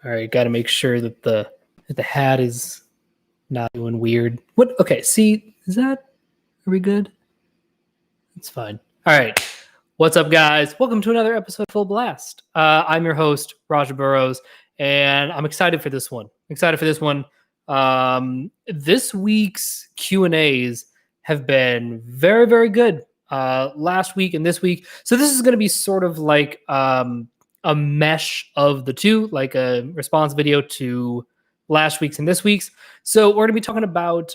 All right, got to make sure that the hat is not doing weird. What? Okay, see, are we good? It's fine. All right. What's up, guys? Welcome to another episode of Full Blast. I'm your host, Roger Burrows, and I'm excited for this one. This week's Q&As have been very, very good. Last week and this week. So this is going to be sort of like a mesh of the two, like a response video to last week's and this week's. So we're going to be talking about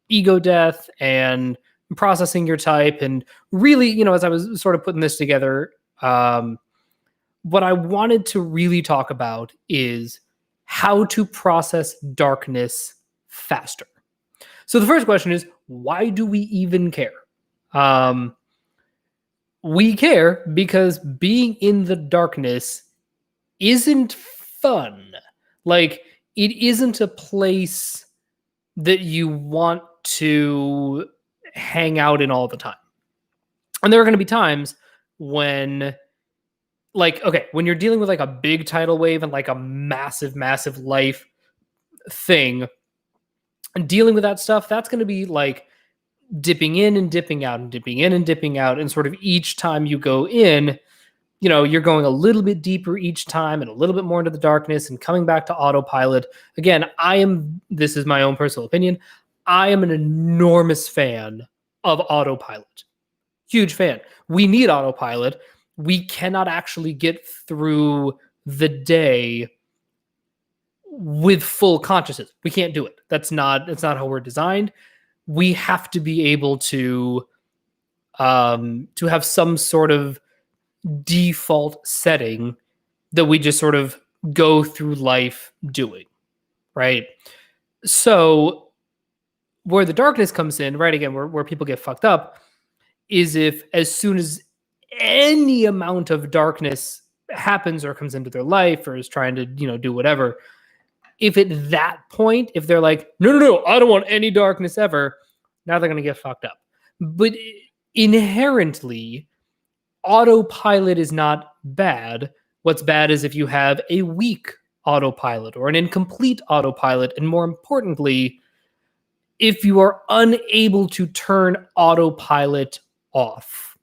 ego death and processing your type. And really, as I was sort of putting this together, what I wanted to really talk about is how to process darkness faster. So the first question is, why do we even care? We care because being in the darkness isn't fun. Like, it isn't a place that you want to hang out in all the time. And there are going to be times when, when you're dealing with like a big tidal wave and like a massive, massive life thing, and dealing with that stuff, that's going to be like dipping in and dipping out and dipping in and dipping out. And sort of each time you go in, you're going a little bit deeper each time and a little bit more into the darkness and coming back to autopilot. Again, this is my own personal opinion, I am an enormous fan of autopilot. Huge fan. We need autopilot. We cannot actually get through the day with full consciousness. We can't do it. That's not how we're designed. We have to be able to have some sort of default setting that we just sort of go through life doing, right? So where the darkness comes in, right, again, where people get fucked up, is if as soon as any amount of darkness happens or comes into their life or is trying to, do whatever, if at that point, if they're like, no, I don't want any darkness ever, now they're going to get fucked up. But inherently, autopilot is not bad. What's bad is if you have a weak autopilot or an incomplete autopilot, and more importantly, if you are unable to turn autopilot off.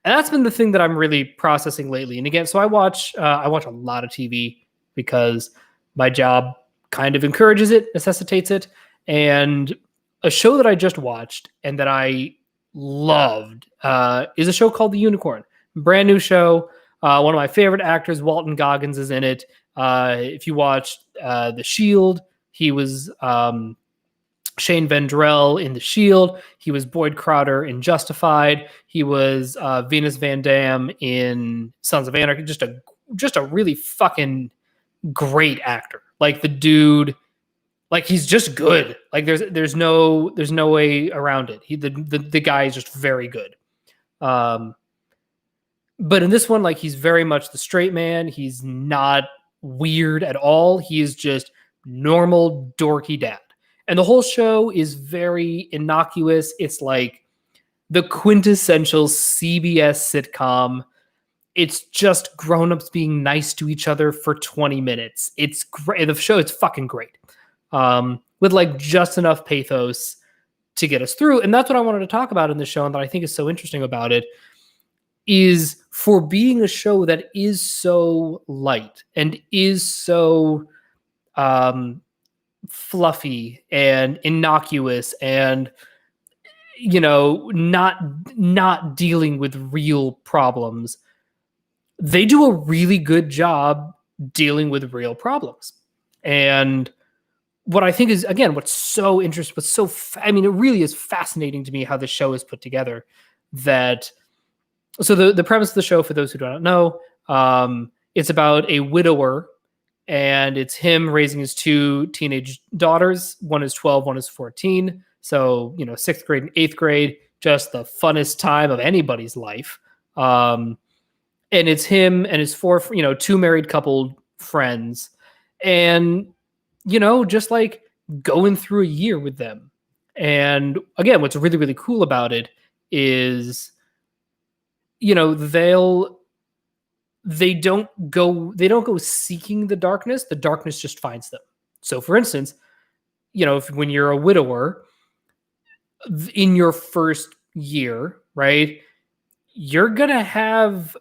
And that's been the thing that I'm really processing lately. And again, so I watch a lot of TV because my job kind of encourages it, necessitates it. And a show that I just watched and that I loved is a show called The Unicorn. Brand new show. One of my favorite actors, Walton Goggins, is in it. If you watched The Shield, he was Shane Vendrell in The Shield. He was Boyd Crowder in Justified. He was Venus Van Dam in Sons of Anarchy. Just a really fucking great actor. Like, the dude, like, he's just good. Like, there's no way around it. The guy is just very good. But in this one, like, he's very much the straight man. He's not weird at all. He is just normal dorky dad. And the whole show is very innocuous. It's like the quintessential CBS sitcom. It's just grown-ups being nice to each other for 20 minutes. It's great. The show is fucking great. With like just enough pathos to get us through. And that's what I wanted to talk about in the show, and that I think is so interesting about it, is for being a show that is so light and is so fluffy and innocuous and not dealing with real problems. They do a really good job dealing with real problems. And what I think is, again, what's so interesting, it really is fascinating to me how the show is put together. So the premise of the show, for those who don't know, it's about a widower, and it's him raising his two teenage daughters. One is 12, one is 14. So, 6th grade and 8th grade, just the funnest time of anybody's life. And it's him and his two married couple friends. And, just like going through a year with them. And again, what's really, really cool about it is, they'll they don't go seeking the darkness just finds them. So for instance, when you're a widower in your first year, right, you're gonna have,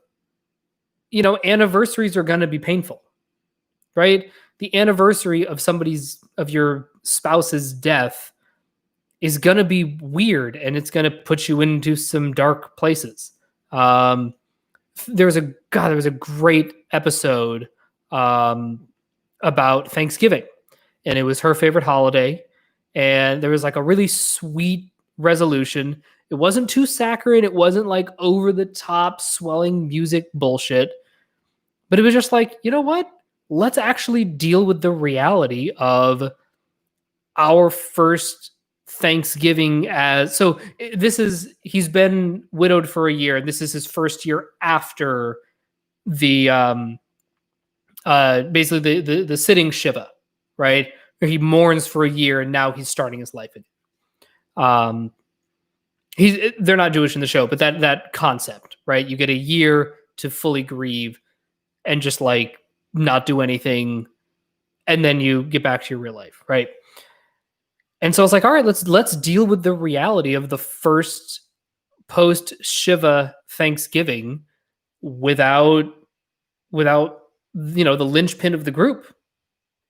anniversaries are gonna be painful, right? The anniversary of your spouse's death is gonna be weird, and it's gonna put you into some dark places. um there was a great episode about Thanksgiving, and it was her favorite holiday, and there was like a really sweet resolution. It wasn't too saccharine, it wasn't like over the top swelling music bullshit, but it was just like, you know what, let's actually deal with the reality of our first Thanksgiving. He's been widowed for a year, and this is his first year after the basically the sitting Shiva, right? Where he mourns for a year and now he's starting his life again. They're not Jewish in the show, but that concept, right? You get a year to fully grieve and just like not do anything, and then you get back to your real life, right? And so I was like, all right, let's deal with the reality of the first post Shiva Thanksgiving without the linchpin of the group.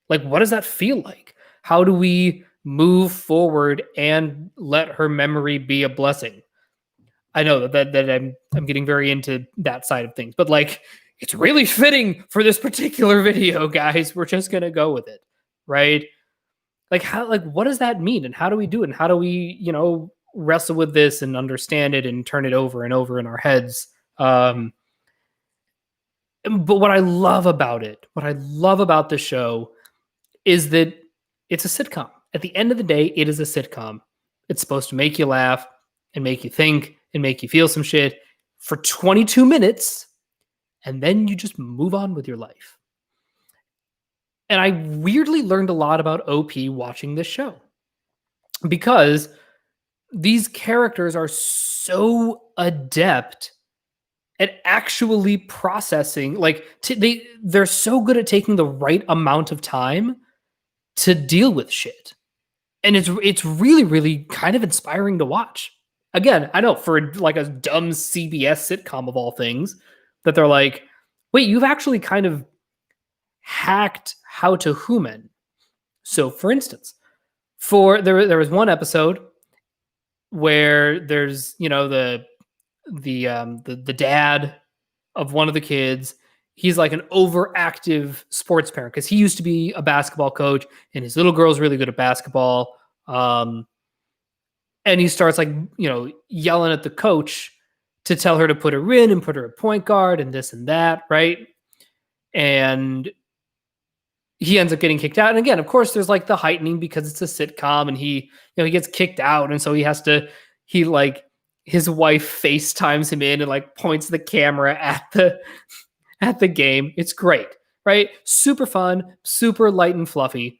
Like, what does that feel like? How do we move forward and let her memory be a blessing? I know that I'm getting very into that side of things, but like, it's really fitting for this particular video, guys. We're just gonna go with it, right? Like, what does that mean, and how do we do it, and how do we wrestle with this and understand it and turn it over and over in our heads? But what I love about the show is that it's a sitcom. At the end of the day, it is a sitcom. It's supposed to make you laugh and make you think and make you feel some shit for 22 minutes, and then you just move on with your life. And I weirdly learned a lot about OP watching this show, because these characters are so adept at actually processing. Like, they're so good at taking the right amount of time to deal with shit, and it's really, really kind of inspiring to watch. Again, I know, for like a dumb CBS sitcom of all things, that they're like, wait, you've actually kind of hacked How to Human. So, for instance, there was one episode where there's the dad of one of the kids. He's like an overactive sports parent because he used to be a basketball coach, and his little girl's really good at basketball. And he starts like yelling at the coach to tell her to put her in and put her at point guard and this and that, right? And he ends up getting kicked out. And again, of course, there's like the heightening because it's a sitcom, and he gets kicked out, and so his wife FaceTimes him in and like points the camera at the game. It's great, right? Super fun, super light and fluffy.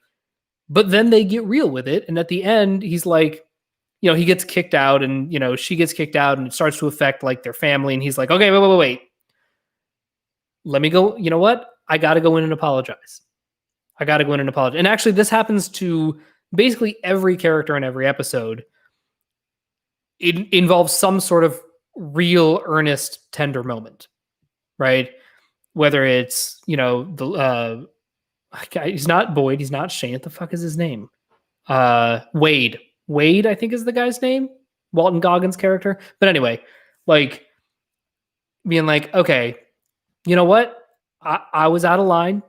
But then they get real with it, and at the end, he's like, he gets kicked out, and she gets kicked out, and it starts to affect like their family. And he's like, okay, wait. Let me go. You know what? I got to go in and apologize. And actually, this happens to basically every character in every episode. It involves some sort of real, earnest, tender moment, right? Whether it's, he's not Boyd, he's not Shane. What the fuck is his name? Wade, I think, is the guy's name. Walton Goggins' character. But anyway, like being like, okay, you know what? I was out of line.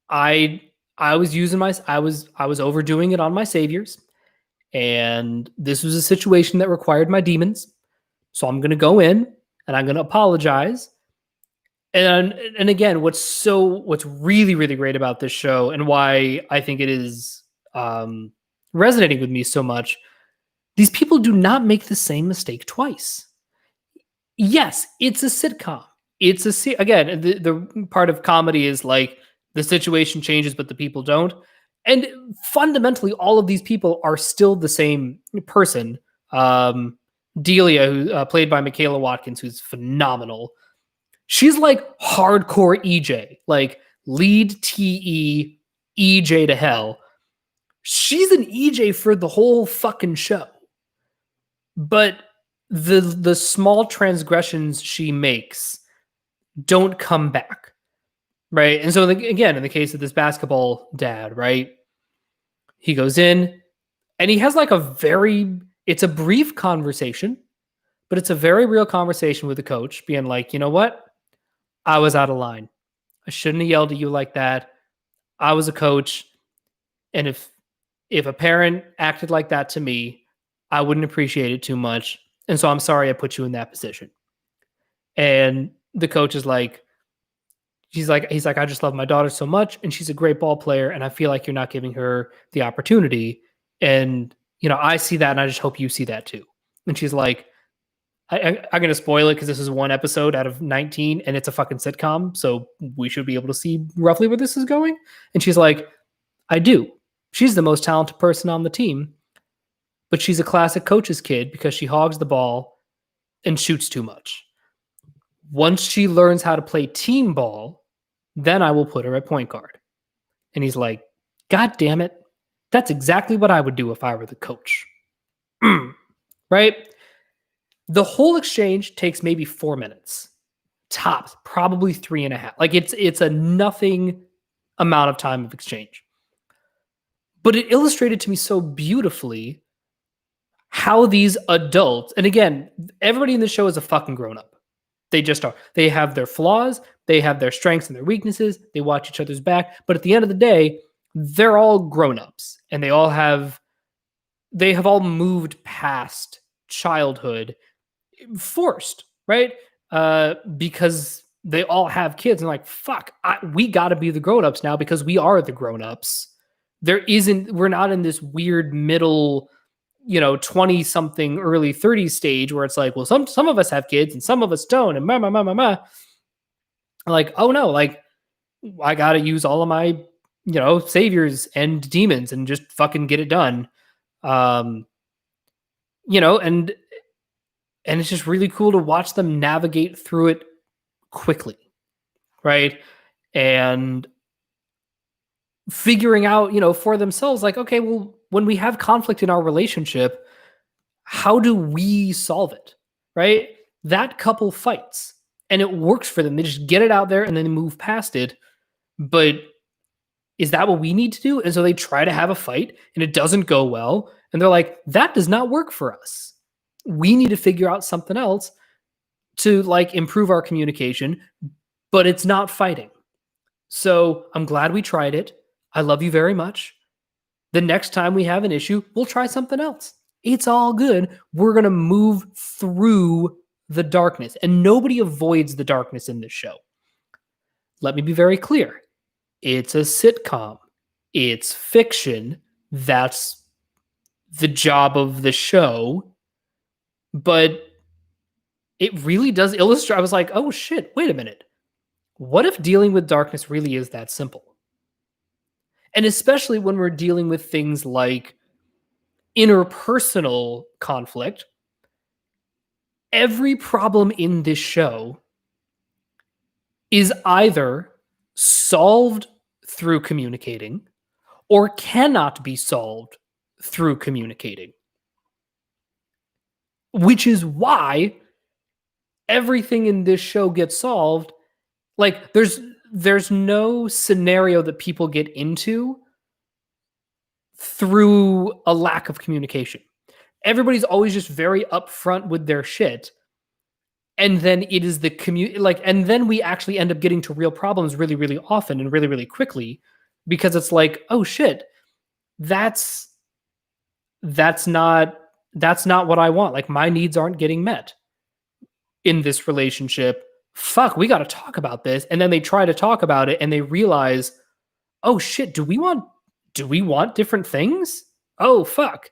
I was overdoing it on my saviors, and this was a situation that required my demons. So I'm going to go in and I'm going to apologize. And again, what's really, really great about this show, and why I think it is resonating with me so much, these people do not make the same mistake twice. Yes, it's a sitcom. Again, the part of comedy is like the situation changes, but the people don't. And fundamentally, all of these people are still the same person. Delia, who played by Michaela Watkins, who's phenomenal. She's like hardcore EJ, like lead TE, EJ to hell. She's an EJ for the whole fucking show. But the small transgressions she makes don't come back. Right. And so again, in the case of this basketball dad, right? He goes in and he has like it's a brief conversation, but it's a very real conversation with the coach being like, you know what? I was out of line. I shouldn't have yelled at you like that. I was a coach. And if a parent acted like that to me, I wouldn't appreciate it too much. And so I'm sorry I put you in that position. And the coach is like, he's like, I just love my daughter so much, and she's a great ball player, and I feel like you're not giving her the opportunity. And, you know, I see that, and I just hope you see that too. And she's like, I'm going to spoil it because this is one episode out of 19, and it's a fucking sitcom, so we should be able to see roughly where this is going. And she's like, I do. She's the most talented person on the team, but she's a classic coach's kid because she hogs the ball and shoots too much. Once she learns how to play team ball, then I will put her at point guard. And he's like, God damn it. That's exactly what I would do if I were the coach. Right? The whole exchange takes maybe 4 minutes. Tops, probably 3.5. Like it's a nothing amount of time of exchange. But it illustrated to me so beautifully how these adults, and again, everybody in the show is a fucking grown-up. They just are. They have their flaws, they have their strengths and their weaknesses, they watch each other's back, but at the end of the day, they're all grown-ups, and they have all moved past childhood forced, right? Because they all have kids, and like, fuck, we got to be the grown-ups now because we are the grown-ups. We're not in this weird middle, 20 something, early 30s stage where it's like, well, some of us have kids and some of us don't, and like, oh no, like I got to use all of my, saviors and demons and just fucking get it done. And it's just really cool to watch them navigate through it quickly. Right. And figuring out, for themselves, like, okay, well, when we have conflict in our relationship, how do we solve it? Right? That couple fights and it works for them. They just get it out there and then they move past it. But is that what we need to do? And so they try to have a fight and it doesn't go well. And they're like, that does not work for us. We need to figure out something else to like improve our communication, but it's not fighting. So I'm glad we tried it. I love you very much. The next time we have an issue, we'll try something else. It's all good. We're going to move through the darkness, and nobody avoids the darkness in this show. Let me be very clear. It's a sitcom. It's fiction. That's the job of the show. But it really does illustrate. I was like, oh shit, wait a minute. What if dealing with darkness really is that simple? And especially when we're dealing with things like interpersonal conflict, every problem in this show is either solved through communicating or cannot be solved through communicating. Which is why everything in this show gets solved. Like, there's no scenario that people get into through a lack of communication. Everybody's always just very upfront with their shit. And then it is and then we actually end up getting to real problems really, really often and really, really quickly, because it's like, oh shit, that's not what I want. Like, my needs aren't getting met in this relationship. Fuck, we got to talk about this. And then they try to talk about it and they realize, oh shit, do we want different things? Oh fuck.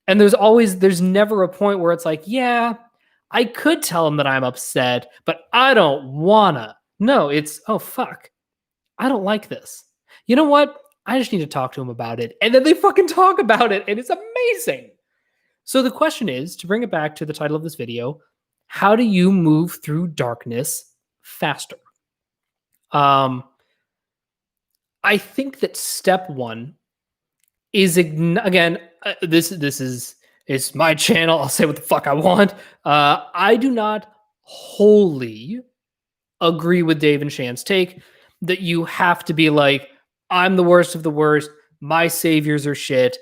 And there's never a point where it's like, yeah, I could tell him that I'm upset, but I don't wanna. No, it's, oh fuck, I don't like this. You know what? I just need to talk to him about it. And then they fucking talk about it, and it's amazing. So the question is, to bring it back to the title of this video, how do you move through darkness faster. I think that step one is again, this is my channel. I'll say what the fuck I want. I do not wholly agree with Dave and Shan's take that you have to be like, I'm the worst of the worst. My saviors are shit.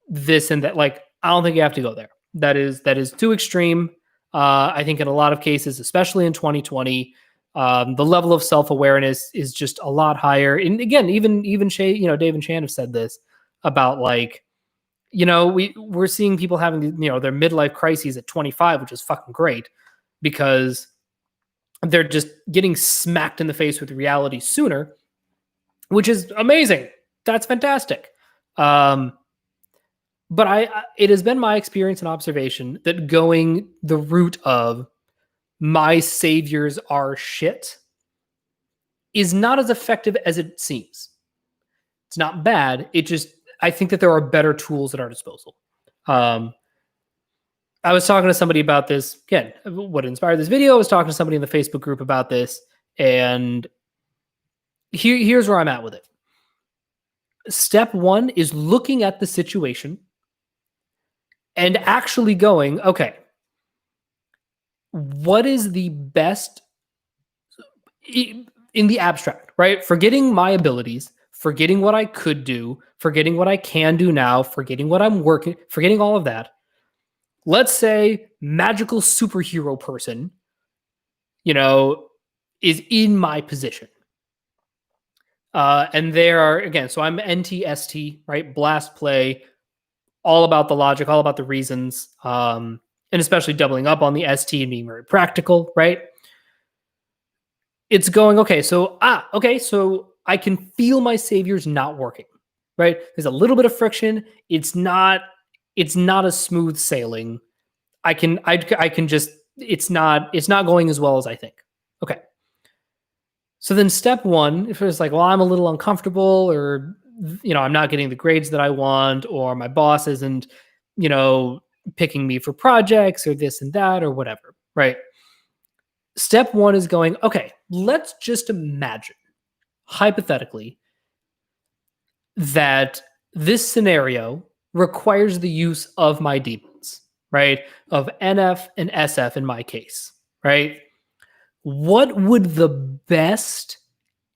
This and that. Like, I don't think you have to go there. That is too extreme. I think in a lot of cases, especially in 2020, the level of self awareness is just a lot higher. And again, even Shay, Dave and Shan have said this about like, we're seeing people having their midlife crises at 25, which is fucking great because they're just getting smacked in the face with reality sooner, which is amazing. That's fantastic. But it has been my experience and observation that going the route of my saviors are shit is not as effective as it seems. It's not bad. I think that there are better tools at our disposal. I was talking to somebody about this. Again, what inspired this video, I was talking to somebody in the Facebook group about this, and here's where I'm at with it. Step one is looking at the situation and actually going, okay, what is the best in the abstract, right? Forgetting my abilities, forgetting what I could do, forgetting what I can do now, forgetting what I'm working, forgetting all of that. Let's say magical superhero person, is in my position. And there are, again, so I'm NTST, right? Blast play, all about the logic, all about the reasons, and especially doubling up on the ST and being very practical, right? It's going, okay, so I can feel my saviors not working, right? There's a little bit of friction. It's not a smooth sailing. I can just, it's not going as well as I think. Okay. So then step one, if it's like, well, I'm a little uncomfortable or, I'm not getting the grades that I want, or my boss isn't, picking me for projects or this and that or whatever, right? Step one is going, okay, let's just imagine hypothetically that this scenario requires the use of my demons, right? Of NF and SF in my case, right? What would the best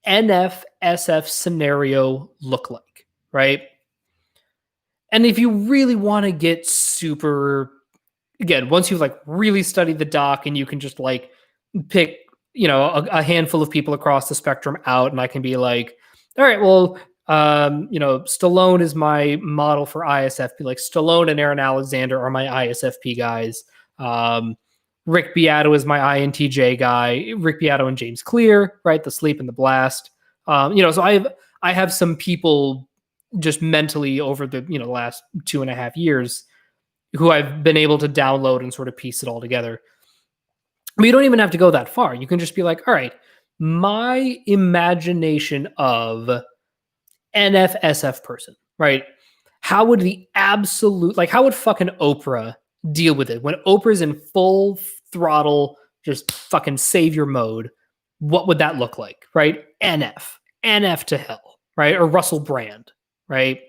NF SF scenario look like, right? And if you really want to get super, again, once you've like really studied the doc and you can just like pick, a handful of people across the spectrum out, and I can be like, all right, well, Stallone is my model for ISFP. Like Stallone and Aaron Alexander are my ISFP guys. Rick Beato is my INTJ guy. Rick Beato and James Clear, right? The sleep and the blast. So I have some people just mentally over the last 2.5 years who I've been able to download and sort of piece it all together. But you don't even have to go that far. You can just be like, all right, my imagination of NFSF person, right? How would how would fucking Oprah deal with it? When Oprah's in full throttle, just fucking savior mode, what would that look like, right? NF to hell, right? Or Russell Brand, right?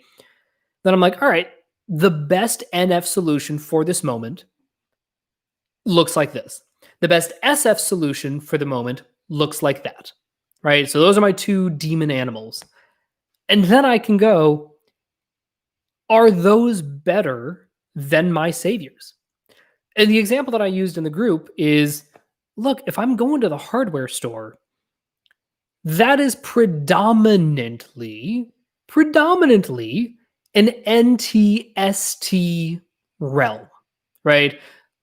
Then I'm like, all right, the best NF solution for this moment looks like this. The best SF solution for the moment looks like that, right? So those are my two demon animals. And then I can go, are those better than my saviors? And the example that I used in the group is, look, if I'm going to the hardware store, that is predominantly an NTST realm, right?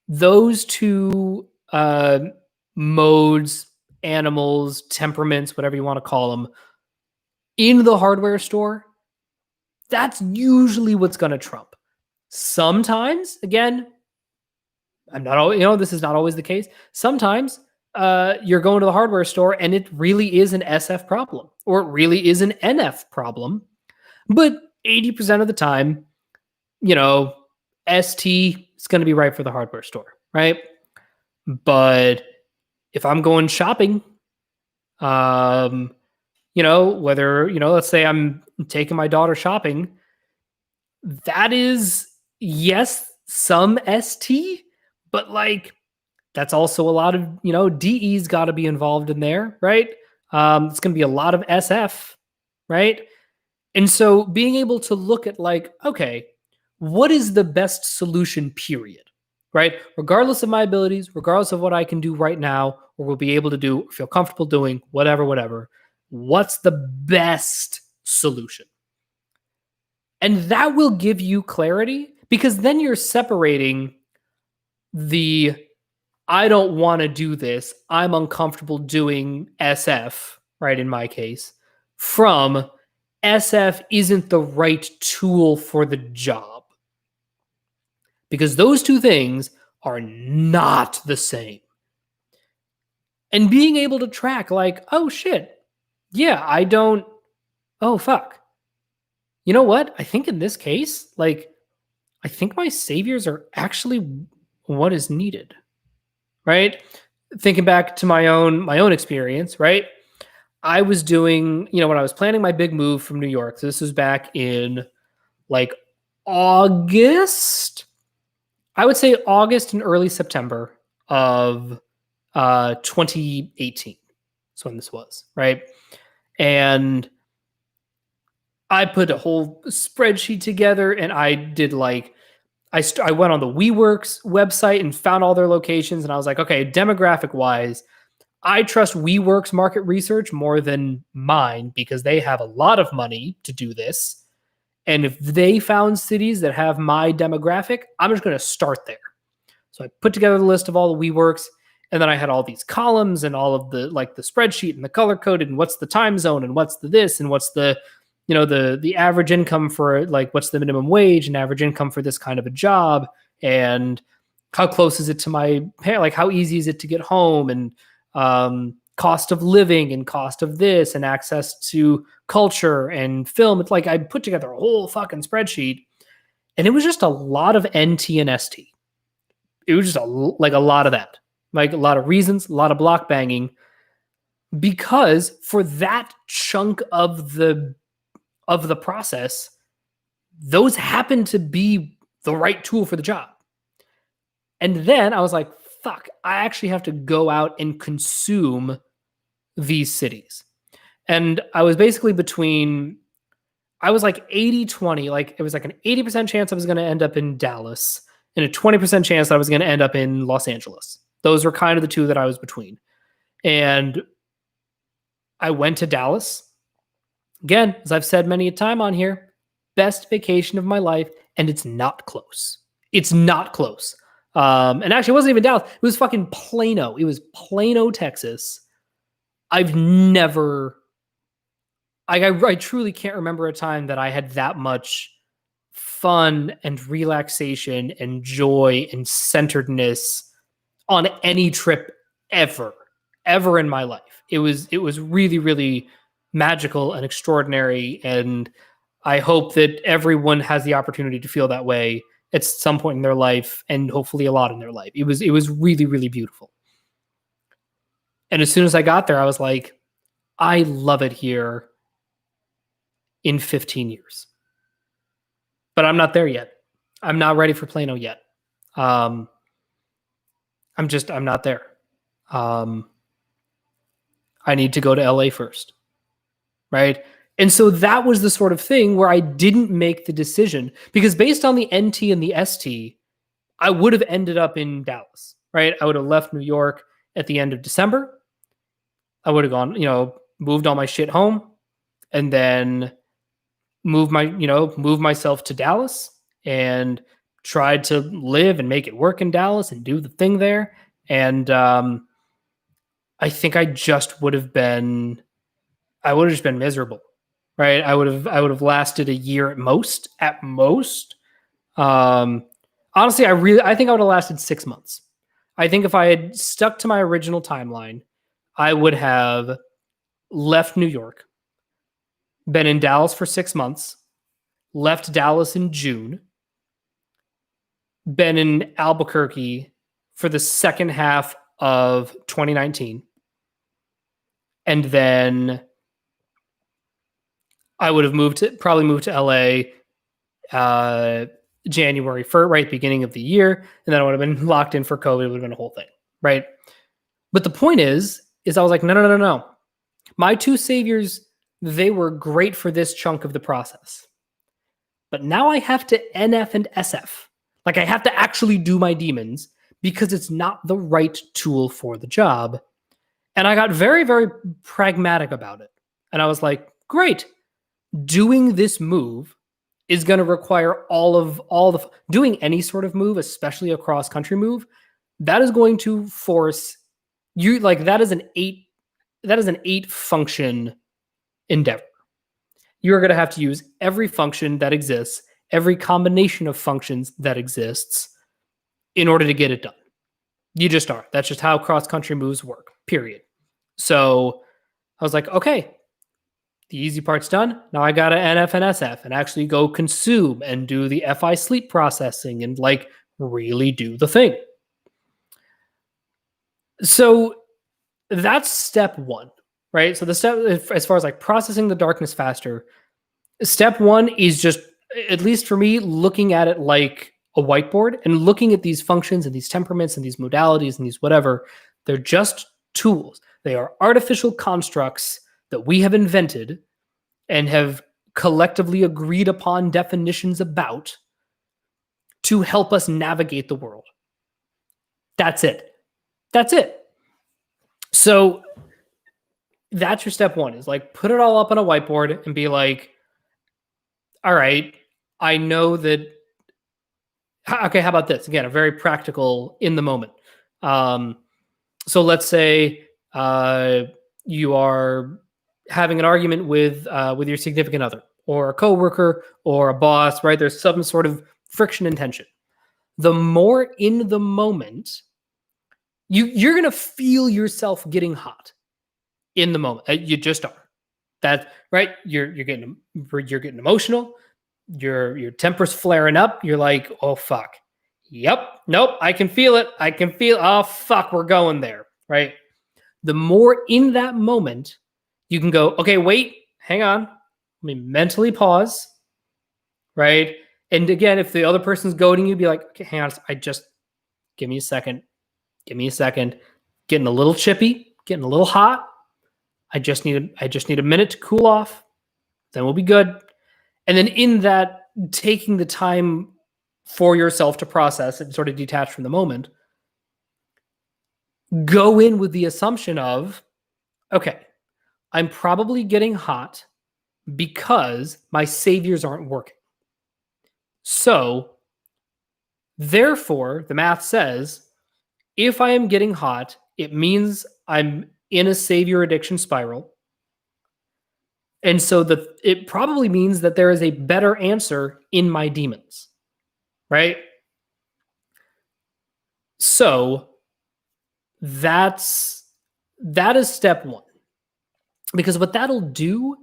Those two modes, animals, temperaments, whatever you want to call them, in the hardware store, that's usually what's going to trump. Sometimes, again, I'm not always, this is not always the case. Sometimes you're going to the hardware store and it really is an SF problem, or it really is an NF problem. But 80% of the time, ST is going to be right for the hardware store, right? But if I'm going shopping Whether, let's say I'm taking my daughter shopping, that is, yes, some ST, but like that's also a lot of, DE's got to be involved in there, right? It's going to be a lot of SF, right? And so being able to look at like, okay, what is the best solution, period, right? Regardless of my abilities, regardless of what I can do right now, or will be able to do, or feel comfortable doing, whatever, what's the best solution? And that will give you clarity because then you're separating the I don't want to do this, I'm uncomfortable doing SF, right? In my case, from SF isn't the right tool for the job. Because those two things are not the same. And being able to track, like, oh shit, yeah, I don't, oh fuck. You know what? I think in this case, like, I think my saviors are actually what is needed, right? Thinking back to my own experience, right? I was doing, when I was planning my big move from New York. So this was back in like August. I would say August and early September of 2018. That's when this was, right? And I put a whole spreadsheet together, and I did like I went on the WeWorks website and found all their locations, and I was like, okay, demographic wise, I trust WeWorks market research more than mine because they have a lot of money to do this. And if they found cities that have my demographic, I'm just going to start there. So I put together the list of all the WeWorks, and then I had all these columns and all of the like the spreadsheet and the color coded and what's the time zone and what's the this and what's the the average income for like what's the minimum wage and average income for this kind of a job, and how close is it to my parent, like how easy is it to get home, and cost of living and cost of this and access to culture and film. It's like I put together a whole fucking spreadsheet, and it was just a lot of NT and ST. It was just a lot of that, like a lot of reasons, a lot of block banging, because for that chunk of the process, those happen to be the right tool for the job. And then I was like, fuck, I actually have to go out and consume these cities. And I was basically I was like 80-20. Like it was like an 80% chance I was going to end up in Dallas and a 20% chance that I was going to end up in Los Angeles. Those were kind of the two that I was between. And I went to Dallas. Again, as I've said many a time on here, best vacation of my life, and it's not close. It's not close. And actually, it wasn't even Dallas. It was fucking Plano. It was Plano, Texas. I've never... I truly can't remember a time that I had that much fun and relaxation and joy and centeredness on any trip ever in my life. It was really, really magical and extraordinary, and I hope that everyone has the opportunity to feel that way at some point in their life, and hopefully a lot in their life. It was really, really beautiful. And as soon as I got there, I was like, I love it here in 15 years. But I'm not there yet. I'm not ready for Plano yet. I'm not there. I need to go to LA first. Right. And so that was the sort of thing where I didn't make the decision, because based on the NT and the ST, I would have ended up in Dallas. Right. I would have left New York at the end of December. I would have gone, moved all my shit home, and then move myself to Dallas and tried to live and make it work in Dallas and do the thing there. And I think I would have just been miserable, right? I would have lasted a year at most. Honestly, I think I would have lasted 6 months. I think if I had stuck to my original timeline, I would have left New York, been in Dallas for 6 months, left Dallas in June, been in Albuquerque for the second half of 2019, And then I would have probably moved to LA January 1st, right, beginning of the year, and then I would have been locked in for COVID. It would have been a whole thing, right? But the point is I was like, no. My two saviors, they were great for this chunk of the process. But now I have to NF and SF. Like I have to actually do my demons because it's not the right tool for the job. And I got very, very pragmatic about it. And I was like, great. Doing this move is going to require doing any sort of move, especially a cross country move, that is going to force you, like that is an eight function endeavor. You're going to have to use every function that exists, every combination of functions that exists in order to get it done. You just are. That's just how cross country moves work, period. So I was like, okay, the easy part's done. Now I got to NF and SF and actually go consume and do the FI sleep processing and like really do the thing. So that's step one, right? So the step, as far as like processing the darkness faster, step one is just, at least for me, looking at it like a whiteboard and looking at these functions and these temperaments and these modalities and these whatever. They're just tools. They are artificial constructs that we have invented and have collectively agreed upon definitions about to help us navigate the world. That's it. That's it. So that's your step one, is like put it all up on a whiteboard and be like, all right, I know that. Okay, how about this? Again, a very practical in the moment. So let's say you are having an argument with your significant other or a coworker or a boss, right? There's some sort of friction and tension. The more in the moment, you're going to feel yourself getting hot in the moment. You just are. That right? You're getting emotional. Your temper's flaring up. You're like, oh fuck. Yep. Nope. I can feel it. Oh fuck, we're going there. Right. The more in that moment, you can go, okay, wait, hang on. Let me mentally pause. Right. And again, if the other person's goading you, be like, okay, hang on. Give me a second. Getting a little chippy, getting a little hot. I just need a minute to cool off. Then we'll be good. And then in that, taking the time for yourself to process and sort of detach from the moment, go in with the assumption of, okay, I'm probably getting hot because my saviors aren't working. So, therefore, the math says, if I am getting hot, it means I'm in a savior addiction spiral. And so it probably means that there is a better answer in my demons, right? So that is step one. Because what that'll do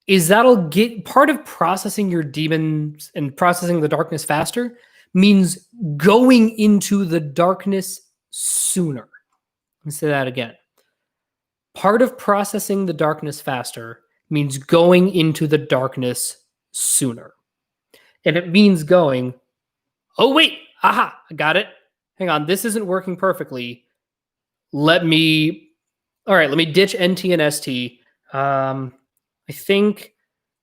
is that'll get part of processing your demons and processing the darkness faster means going into the darkness sooner. Let me say that again. Part of processing the darkness faster means going into the darkness sooner. And it means going, oh, wait, aha, I got it. Hang on, this isn't working perfectly. Let me ditch NT and ST. Let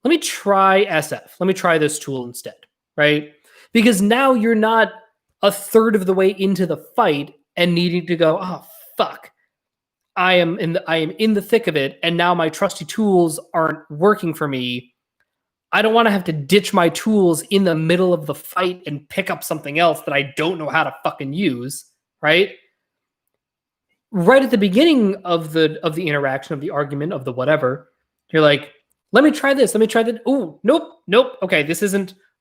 me try SF. Let me try this tool instead, right? Because now you're not a third of the way into the fight and needing to go, oh, fuck. I am in the thick of it, and now my trusty tools aren't working for me. I don't want to have to ditch my tools in the middle of the fight and pick up something else that I don't know how to fucking use, right? Right at the beginning of the interaction, of the argument, of the whatever, you're like, let me try this. Let me try that. Oh, nope. Okay,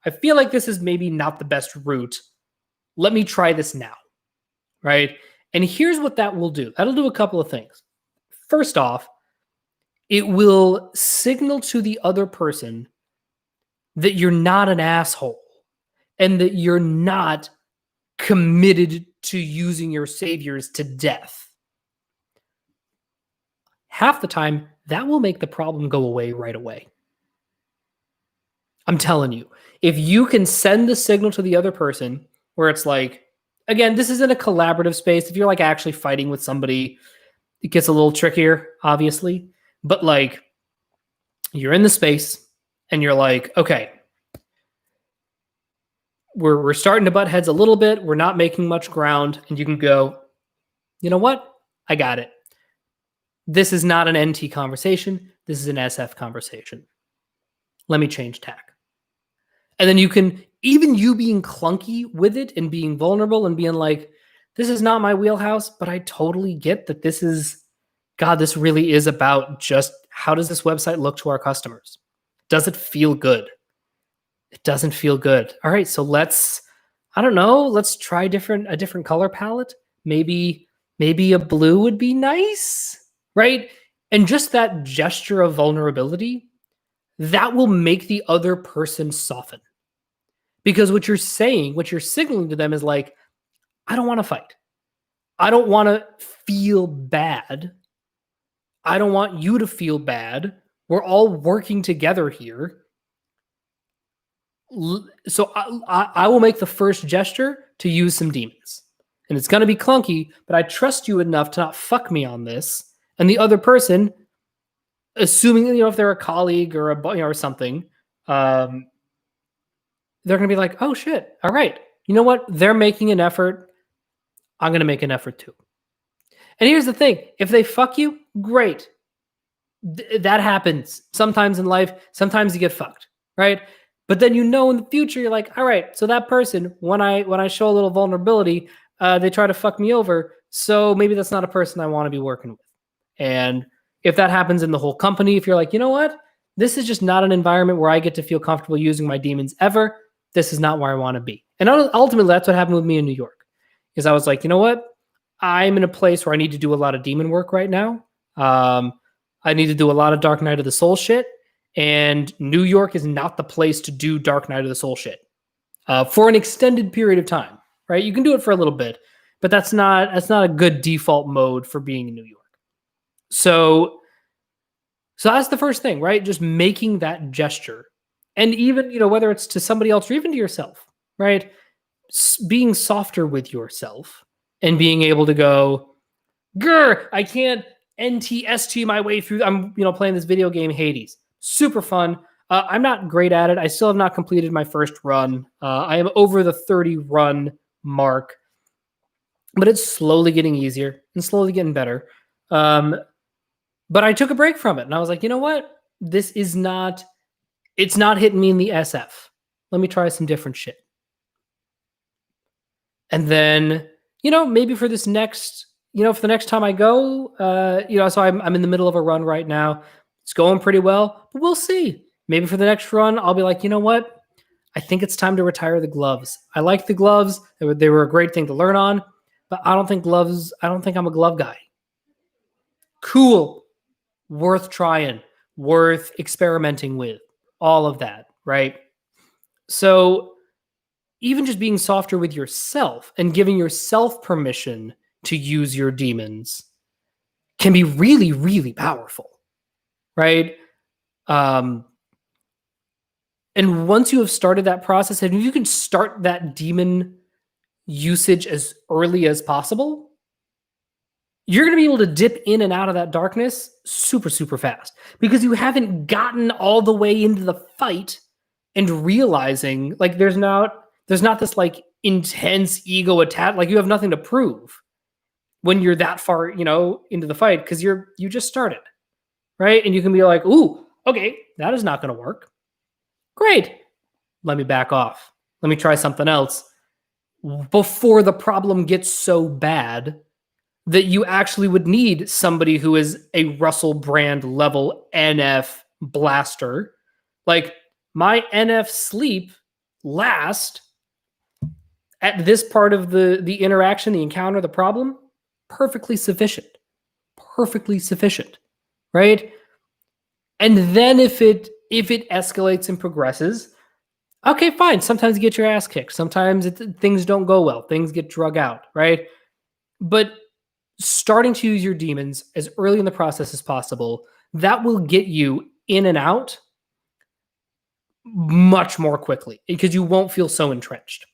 I feel like this is maybe not the best route. Let me try this now, right? And here's what that will do. That'll do a couple of things. First off, it will signal to the other person that you're not an asshole and that you're not committed to using your saviors to death. half the time that will make the problem go away right away. I'm telling you, if you can send the signal to the other person where it's like, again, this isn't a collaborative space. If you're like actually fighting with somebody, it gets a little trickier, obviously. But like, you're in the space and you're like, okay, we're starting to butt heads a little bit. We're not making much ground. And you can go, you know what? I got it. This is not an NT conversation. This is an SF conversation. Let me change tack. And then you can, even you being clunky with it and being vulnerable and being like, this is not my wheelhouse, but I totally get that this is, God, this really is about just how does this website look to our customers? Does it feel good? It doesn't feel good. All right, so let's, I don't know, let's try a different color palette. Maybe a blue would be nice, right? And just that gesture of vulnerability, that will make the other person soften. Because what you're saying, what you're signaling to them is like, I don't want to fight. I don't want to feel bad. I don't want you to feel bad. We're all working together here. So I will make the first gesture to use some demons. And it's going to be clunky, but I trust you enough to not fuck me on this. And the other person, assuming, if they're a colleague or or something, they're going to be like, oh shit, all right. You know what? They're making an effort. I'm going to make an effort too. And here's the thing. If they fuck you, great. That happens sometimes in life. Sometimes you get fucked, right? But then in the future, you're like, all right, so that person, when I show a little vulnerability, they try to fuck me over. So maybe that's not a person I want to be working with. And if that happens in the whole company, if you're like, you know what? This is just not an environment where I get to feel comfortable using my demons ever. This is not where I want to be. And ultimately, that's what happened with me in New York. Is I was like, you know what? I'm in a place where I need to do a lot of demon work right now. I need to do a lot of Dark Night of the Soul shit. And New York is not the place to do Dark Night of the Soul shit for an extended period of time, right? You can do it for a little bit, but that's not a good default mode for being in New York. So that's the first thing, right? Just making that gesture. And even, whether it's to somebody else or even to yourself, right? Being softer with yourself and being able to go, grr, I can't NTST my way through. I'm, playing this video game, Hades. Super fun. I'm not great at it. I still have not completed my first run. I am over the 30 run mark, but it's slowly getting easier and slowly getting better. But I took a break from it and I was like, you know what? This is not, it's not hitting me in the SF. Let me try some different shit. And then, maybe for this next, for the next time I go, so I'm in the middle of a run right now. It's going pretty well, but we'll see. Maybe for the next run, I'll be like, you know what? I think it's time to retire the gloves. I like the gloves. They were a great thing to learn on, but I don't think I'm a glove guy. Cool. Worth trying, worth experimenting with, all of that, right? So even just being softer with yourself and giving yourself permission to use your demons can be really, really powerful, right? And once you have started that process, and you can start that demon usage as early as possible, you're going to be able to dip in and out of that darkness super, super fast because you haven't gotten all the way into the fight and realizing like there's not this like intense ego attack. Like you have nothing to prove when you're that far, into the fight because you just started, right? And you can be like, ooh, okay, that is not going to work. Great. Let me back off. Let me try something else before the problem gets so bad that you actually would need somebody who is a Russell Brand level NF blaster. Like my NF sleep last at this part of the interaction, the encounter, the problem, perfectly sufficient, right? And then if it escalates and progresses, okay, fine. Sometimes you get your ass kicked. Sometimes things don't go well. Things get drug out, right? But starting to use your demons as early in the process as possible, that will get you in and out much more quickly because you won't feel so entrenched.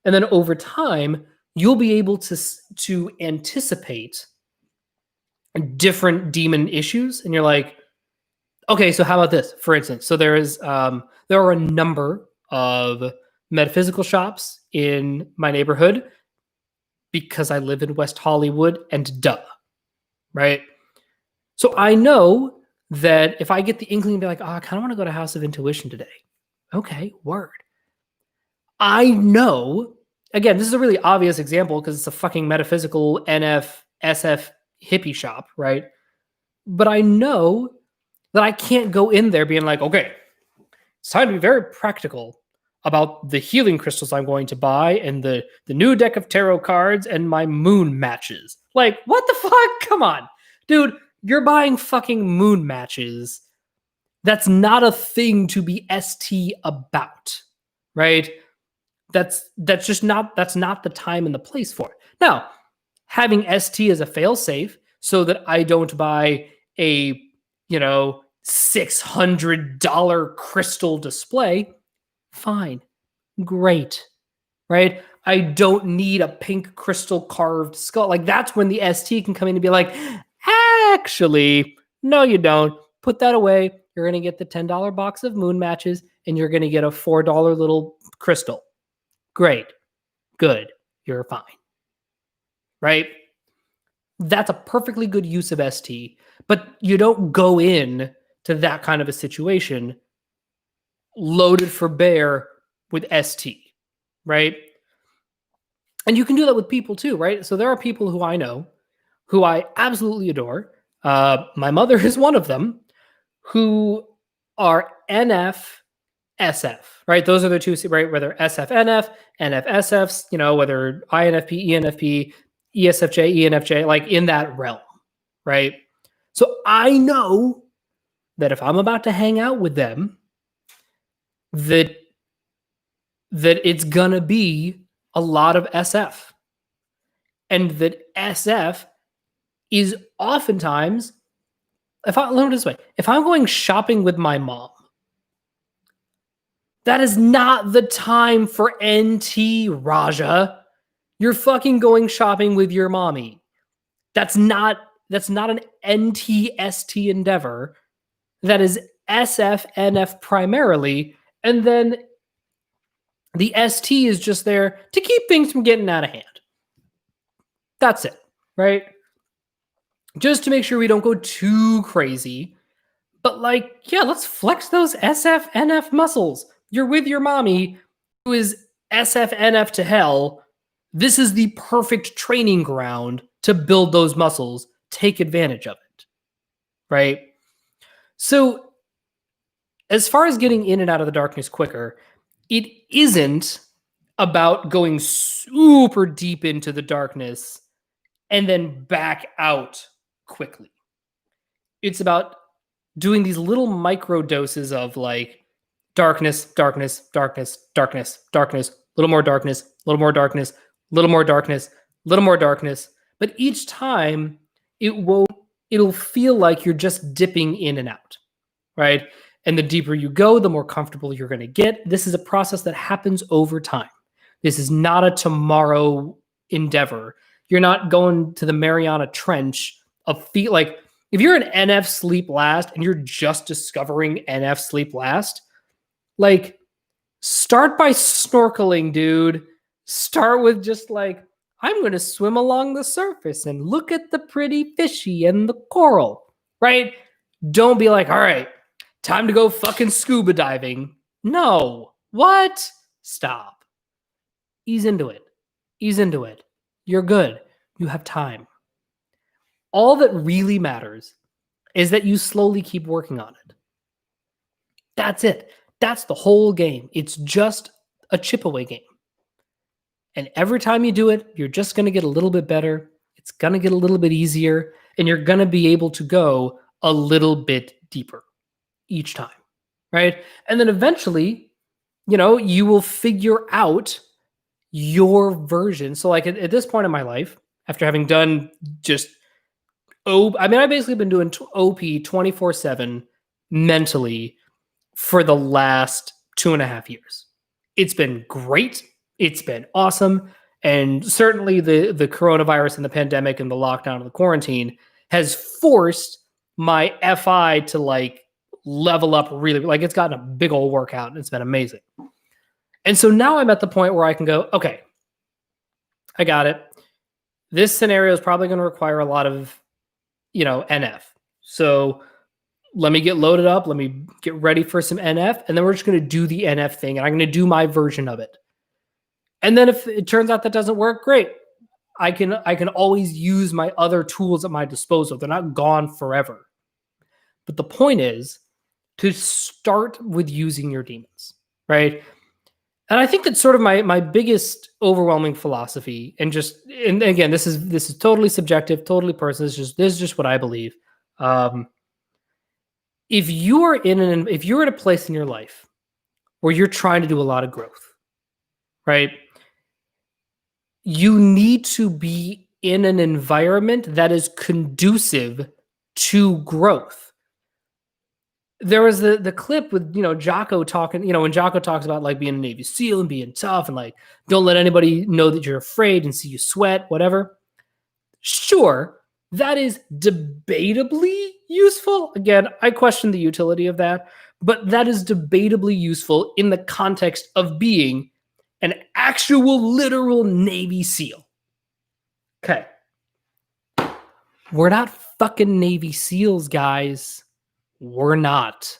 And then over time, you'll be able to anticipate different demon issues. And you're like, okay, so how about this? For instance, so there are a number of metaphysical shops in my neighborhood because I live in West Hollywood and duh, right? So I know that if I get the inkling to be like, oh, I kind of want to go to House of Intuition today. Okay, word. I know, again, this is a really obvious example because it's a fucking metaphysical NF, SF hippie shop, right? But I know that I can't go in there being like, okay, it's time to be very practical about the healing crystals I'm going to buy and the new deck of tarot cards and my moon matches. Like, what the fuck? Come on. Dude, you're buying fucking moon matches. That's not a thing to be ST about, right? That's not the time and the place for it. Now, having ST as a failsafe so that I don't buy a, $600 crystal display, fine. Great. Right? I don't need a pink crystal carved skull. Like that's when the ST can come in and be like, actually, no, you don't. Put that away. You're going to get the $10 box of moon matches and you're going to get a $4 little crystal. Great. Good. You're fine. Right? That's a perfectly good use of ST, but you don't go in to that kind of a situation loaded for bear with ST, right? And you can do that with people too, right? So there are people who I know, who I absolutely adore. My mother is one of them, who are NF, SF, right? Those are the two, right? Whether SF, NF, NF, SFs, whether INFP, ENFP, ESFJ, ENFJ, like in that realm, right? So I know that if I'm about to hang out with them, that it's gonna be a lot of SF. And that SF is oftentimes, let me put it this way, if I'm going shopping with my mom, that is not the time for NT, Raja. You're fucking going shopping with your mommy. That's not an NTST endeavor. That is SFNF primarily. And then the ST is just there to keep things from getting out of hand. That's it, right? Just to make sure we don't go too crazy. But let's flex those SFNF muscles. You're with your mommy who is SFNF to hell. This is the perfect training ground to build those muscles. Take advantage of it, right? So as far as getting in and out of the darkness quicker, it isn't about going super deep into the darkness and then back out quickly. It's about doing these little micro doses of darkness, darkness, darkness, darkness, darkness, little more darkness, little more darkness, little more darkness, little more darkness. But each time it'll feel like you're just dipping in and out, right? And the deeper you go, the more comfortable you're going to get. This is a process that happens over time. This is not a tomorrow endeavor. You're not going to the Mariana Trench of if you're an NF sleep last and you're just discovering NF sleep last, start by snorkeling, dude. Start with just I'm going to swim along the surface and look at the pretty fishy and the coral, right? Don't be like, all right, time to go fucking scuba diving. No. What? Stop. Ease into it. Ease into it. You're good. You have time. All that really matters is that you slowly keep working on it. That's it. That's the whole game. It's just a chip away game. And every time you do it, you're just going to get a little bit better. It's going to get a little bit easier. And you're going to be able to go a little bit deeper each time, right? And then eventually, you will figure out your version. So at this point in my life, after having done just I've basically been doing OP 24/7 mentally for the last 2.5 years. It's been great. It's been awesome. And certainly the coronavirus and the pandemic and the lockdown and the quarantine has forced my FI to like level up really. Like it's gotten a big old workout and it's been amazing. And so now I'm at the point where I can go, okay, I got it. This scenario is probably going to require a lot of, NF. So let me get loaded up. Let me get ready for some NF. And then we're just going to do the NF thing. And I'm going to do my version of it. And then if it turns out that doesn't work, great. I can always use my other tools at my disposal. They're not gone forever. But the point is to start with using your demons, right? And I think that's sort of my biggest overwhelming philosophy. And again, this is totally subjective, totally personal. This is just what I believe. If you're in a place in your life where you're trying to do a lot of growth, right? You need to be in an environment that is conducive to growth. There was the clip with, Jocko talking, when Jocko talks about like being a Navy SEAL and being tough and like, don't let anybody know that you're afraid and see you sweat, whatever. Sure, that is debatably useful. Again, I question the utility of that, but that is debatably useful in the context of being an actual literal Navy SEAL. Okay. We're not fucking Navy SEALs, guys. We're not.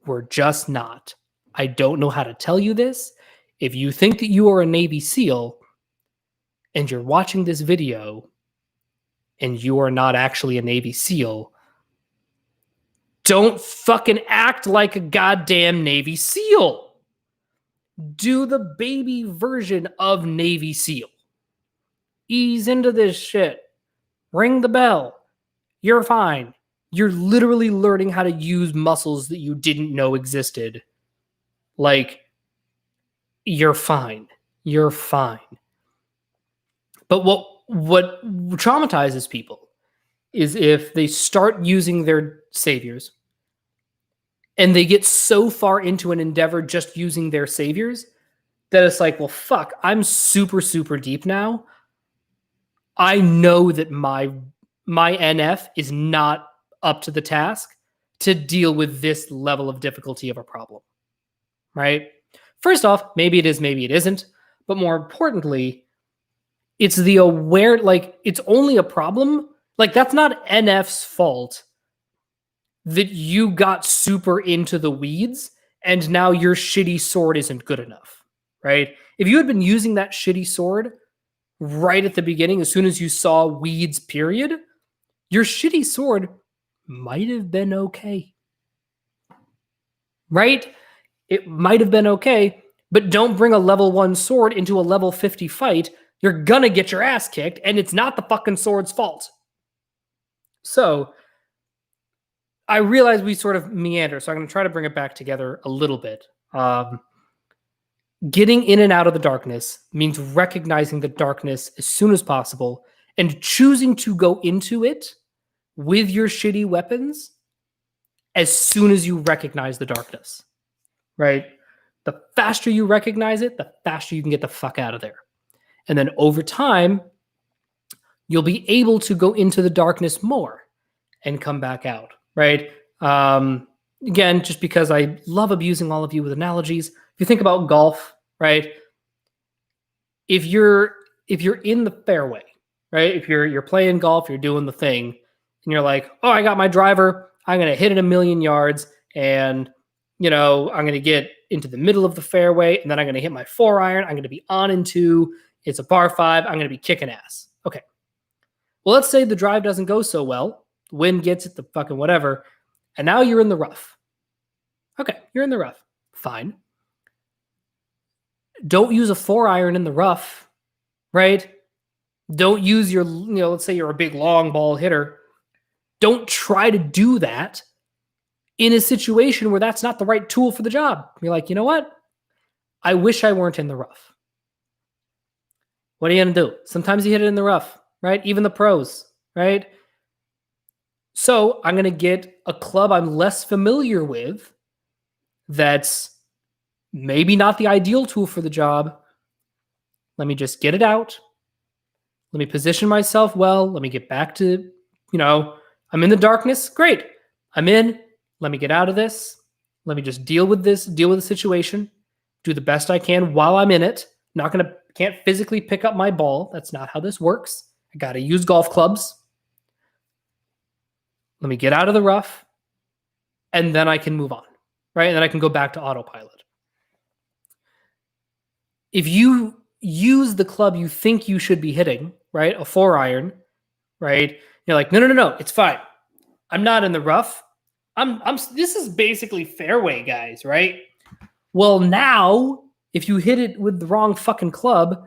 We're just not. I don't know how to tell you this. If you think that you are a Navy SEAL and you're watching this video and you are not actually a Navy SEAL, don't fucking act like a goddamn Navy SEAL. Do the baby version of Navy SEAL. Ease into this shit. Ring the bell. You're fine. You're literally learning how to use muscles that you didn't know existed. Like, you're fine. You're fine. But what traumatizes people is if they start using their saviors and they get so far into an endeavor just using their saviors that it's like, well, fuck, I'm super, super deep now. I know that my NF is not up to the task to deal with this level of difficulty of a problem, right? First off, maybe it is, maybe it isn't. But more importantly, it's the aware, like it's only a problem. Like that's not NF's fault that you got super into the weeds and now your shitty sword isn't good enough, right? If you had been using that shitty sword right at the beginning, as soon as you saw weeds, period, your shitty sword might have been okay. Right? It might have been okay, but don't bring a level 1 sword into a level 50 fight. You're gonna get your ass kicked, and it's not the fucking sword's fault. So, I realize we sort of meander, so I'm going to try to bring it back together a little bit. Getting in and out of the darkness means recognizing the darkness as soon as possible and choosing to go into it with your shitty weapons as soon as you recognize the darkness, right? The faster you recognize it, the faster you can get the fuck out of there. And then over time, you'll be able to go into the darkness more and come back out, right? Again, just because I love abusing all of you with analogies. If you think about golf, right? If you're in the fairway, right? If you're playing golf, you're doing the thing, and you're like, oh, I got my driver, I'm gonna hit it 1,000,000 yards, and I'm gonna get into the middle of the fairway, and then I'm gonna hit my 4-iron, I'm gonna be on in 2, it's a par 5, I'm gonna be kicking ass. Okay. Well, let's say the drive doesn't go so well, the wind gets it, the fucking whatever, and now you're in the rough. Okay, you're in the rough. Fine. Don't use a 4-iron in the rough, right? Don't use your, let's say you're a big long ball hitter. Don't try to do that in a situation where that's not the right tool for the job. You're like, you know what? I wish I weren't in the rough. What are you going to do? Sometimes you hit it in the rough. right? Even the pros, right? So I'm going to get a club I'm less familiar with that's maybe not the ideal tool for the job. Let me just get it out. Let me position myself well. Let me get back to, I'm in the darkness. Great. I'm in. Let me get out of this. Let me just deal with the situation, do the best I can while I'm in it. Can't physically pick up my ball. That's not how this works. I got to use golf clubs. Let me get out of the rough, and then I can move on, right? And then I can go back to autopilot. If you use the club you think you should be hitting, right? A 4-iron, right? You're like, no, it's fine. I'm not in the rough. This is basically fairway, guys, right? Well, now, if you hit it with the wrong fucking club,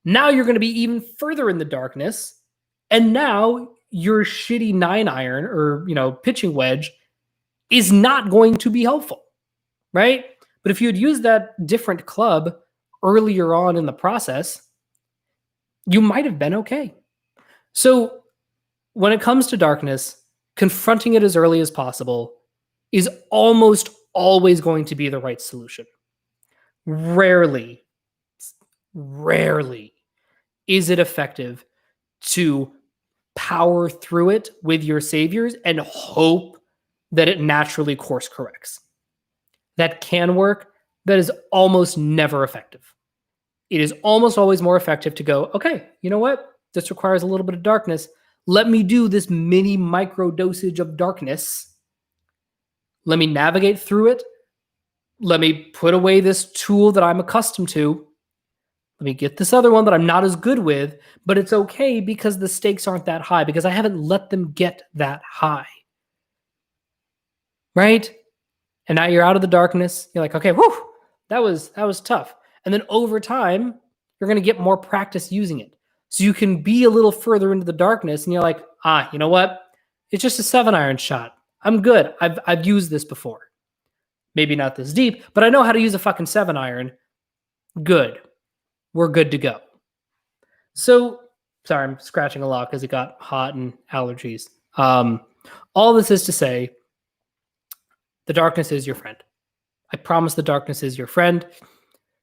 now you're going to be even further in the darkness. And now your shitty 9-iron or, pitching wedge is not going to be helpful, right? But if you had used that different club earlier on in the process, you might have been okay. So when it comes to darkness, confronting it as early as possible is almost always going to be the right solution. Rarely is it effective to power through it with your saviors and hope that it naturally course corrects. That can work. That is almost never effective. It is almost always more effective to go, okay, you know what? This requires a little bit of darkness. Let me do this mini micro dosage of darkness. Let me navigate through it. Let me put away this tool that I'm accustomed to. Let me get this other one that I'm not as good with, but it's okay because the stakes aren't that high, because I haven't let them get that high. Right? And now you're out of the darkness. You're like, okay, whew, that was tough. And then over time, you're going to get more practice using it. So you can be a little further into the darkness and you're like, you know what? It's just a 7-iron shot. I'm good. I've used this before. Maybe not this deep, but I know how to use a fucking 7-iron. Good. We're good to go. So, sorry, I'm scratching a lot because it got hot and allergies. All this is to say, the darkness is your friend. I promise the darkness is your friend.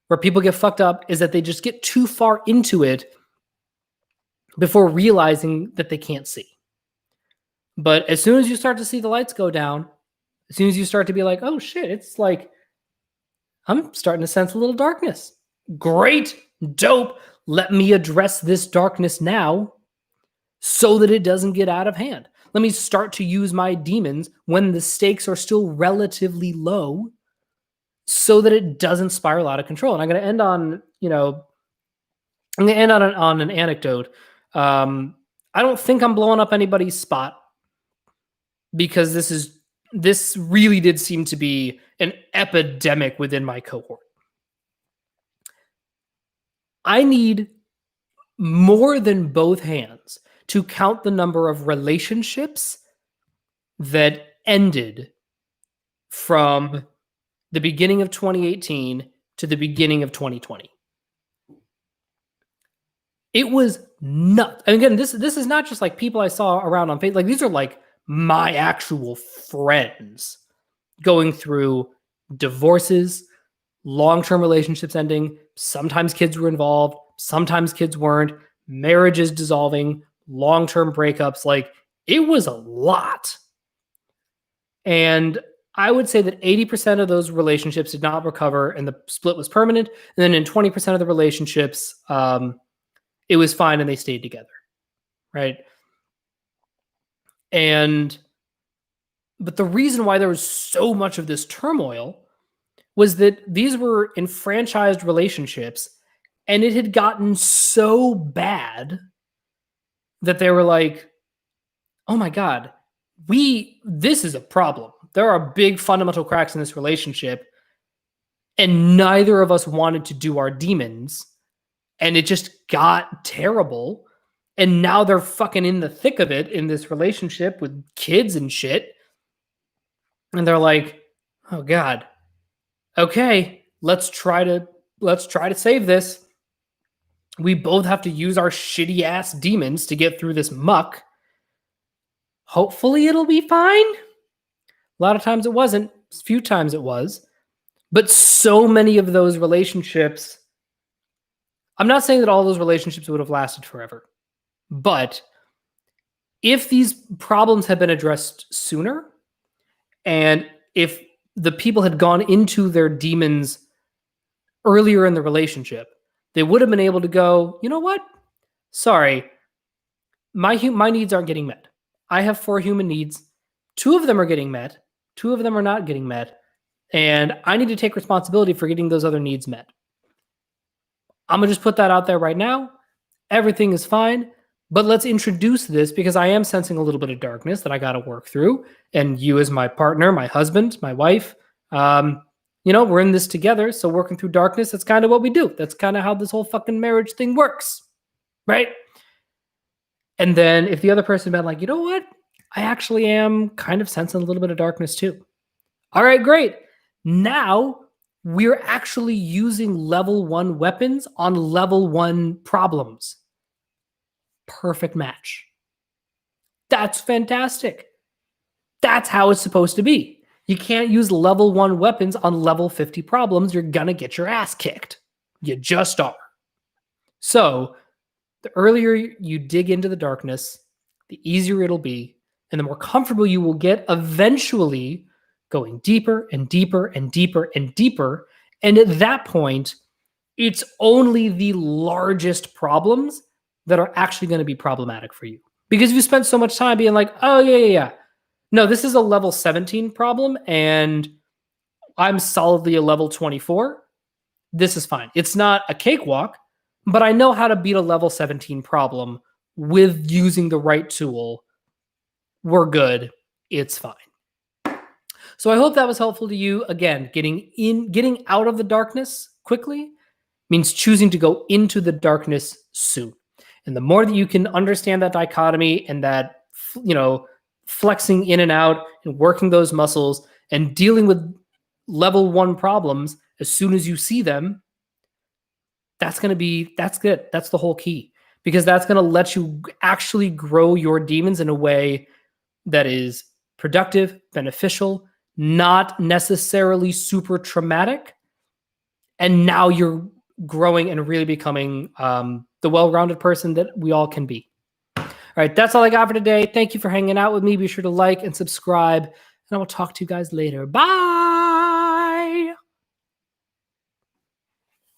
Where people get fucked up is that they just get too far into it before realizing that they can't see. But as soon as you start to see the lights go down, as soon as you start to be like, oh shit, it's like, I'm starting to sense a little darkness. Great, dope. Let me address this darkness now so that it doesn't get out of hand. Let me start to use my demons when the stakes are still relatively low so that it doesn't spiral out of control. And I'm going to end on, on an anecdote. I don't think I'm blowing up anybody's spot because this really did seem to be an epidemic within my cohort. I need more than both hands to count the number of relationships that ended from the beginning of 2018 to the beginning of 2020. It was nuts. And again, this is not just like people I saw around on Facebook. Like, these are like my actual friends going through divorces, long-term relationships ending. Sometimes kids were involved. Sometimes kids weren't. Marriages dissolving, long-term breakups. Like, it was a lot. And I would say that 80% of those relationships did not recover and the split was permanent. And then in 20% of the relationships, it was fine and they stayed together, right? But the reason why there was so much of this turmoil was that these were enfranchised relationships and it had gotten so bad that they were like, oh my God, this is a problem. There are big fundamental cracks in this relationship and neither of us wanted to do our demons and it just got terrible. And now they're fucking in the thick of it in this relationship with kids and shit. And they're like, oh God, okay, let's try to save this. We both have to use our shitty ass demons to get through this muck. Hopefully it'll be fine. A lot of times it wasn't. A few times it was. But so many of those relationships, I'm not saying that all those relationships would have lasted forever. But if these problems had been addressed sooner, and if the people had gone into their demons earlier in the relationship, they would have been able to go, you know what? Sorry, my needs aren't getting met. I have 4 human needs. 2 of them are getting met. 2 of them are not getting met. And I need to take responsibility for getting those other needs met. I'm going to just put that out there right now. Everything is fine. But let's introduce this because I am sensing a little bit of darkness that I got to work through. And you as my partner, my husband, my wife, we're in this together. So working through darkness, that's kind of what we do. That's kind of how this whole fucking marriage thing works. Right? And then if the other person had been like, you know what? I actually am kind of sensing a little bit of darkness too. All right, great. Now we're actually using level 1 weapons on level 1 problems. Perfect match. That's fantastic. That's how it's supposed to be. You can't use level 1 weapons on level 50 problems. You're going to get your ass kicked. You just are. So the earlier you dig into the darkness, the easier it'll be, and the more comfortable you will get, eventually going deeper and deeper and deeper and deeper. And at that point, it's only the largest problems that are actually going to be problematic for you. Because you spent so much time being like, oh, yeah. No, this is a level 17 problem, and I'm solidly a level 24. This is fine. It's not a cakewalk, but I know how to beat a level 17 problem with using the right tool. We're good. It's fine. So I hope that was helpful to you. Again, getting out of the darkness quickly means choosing to go into the darkness soon. And the more that you can understand that dichotomy and that, flexing in and out and working those muscles and dealing with level 1 problems as soon as you see them, that's good. That's the whole key, because that's going to let you actually grow your demons in a way that is productive, beneficial, not necessarily super traumatic. And now you're growing and really becoming the well-rounded person that we all can be. All right, that's all I got for today. Thank you for hanging out with me. Be sure to like and subscribe, and I will talk to you guys later. Bye!